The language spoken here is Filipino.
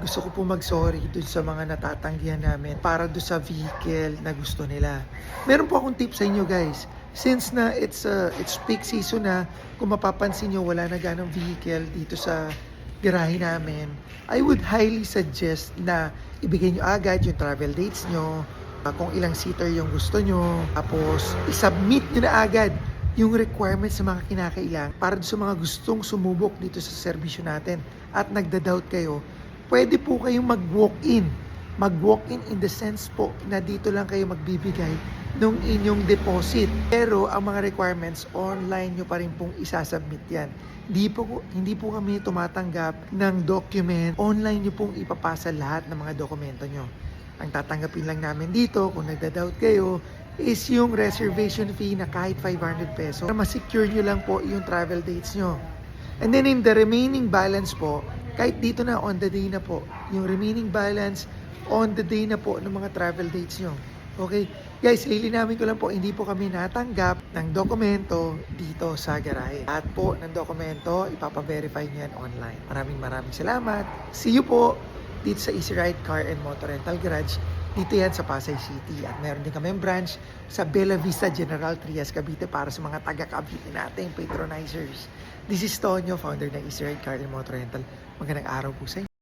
Gusto ko po mag-sorry dun sa mga natatanggihan namin para dun sa vehicle na gusto nila. Meron po akong tip sa inyo guys. Since na it's peak season na, kung mapapansin nyo wala na ganong vehicle dito sa garahe namin, I would highly suggest na ibigay nyo agad yung travel dates nyo, kung ilang seater yung gusto nyo, tapos isubmit nyo na agad yung requirements sa mga kinakailangan para sa mga gustong sumubok dito sa serbisyo natin at nagda-doubt kayo, pwede po kayong mag-walk-in. Mag-walk-in in the sense po na dito lang kayo magbibigay ng inyong deposit. Pero ang mga requirements, online nyo pa rin pong isasubmit yan. Hindi po kami tumatanggap ng document. Online nyo pong ipapasa lahat ng mga dokumento nyo. Ang tatanggapin lang namin dito, kung nagda-doubt kayo, is yung reservation fee na kahit 500 peso. Para ma-secure nyo lang po yung travel dates nyo. And then in the remaining balance po, kahit dito na on the day na po, yung remaining balance on the day na po ng mga travel dates nyo. Okay? Guys, lilinamin ko lang po, hindi po kami natanggap ng dokumento dito sa garahe. At po ng dokumento, ipapa-verify nyo yan online. Maraming salamat. See you po dito sa Easy Ride Car and Motor Rental Garage. Dito yan sa Pasay City. At meron din kami branch sa Bella Vista, General Trias, Cavite para sa mga taga-Cavite natin, patronizers. This is Tonyo, founder ng Easy Ride Car and Motor Rental. Magandang araw po sa inyo.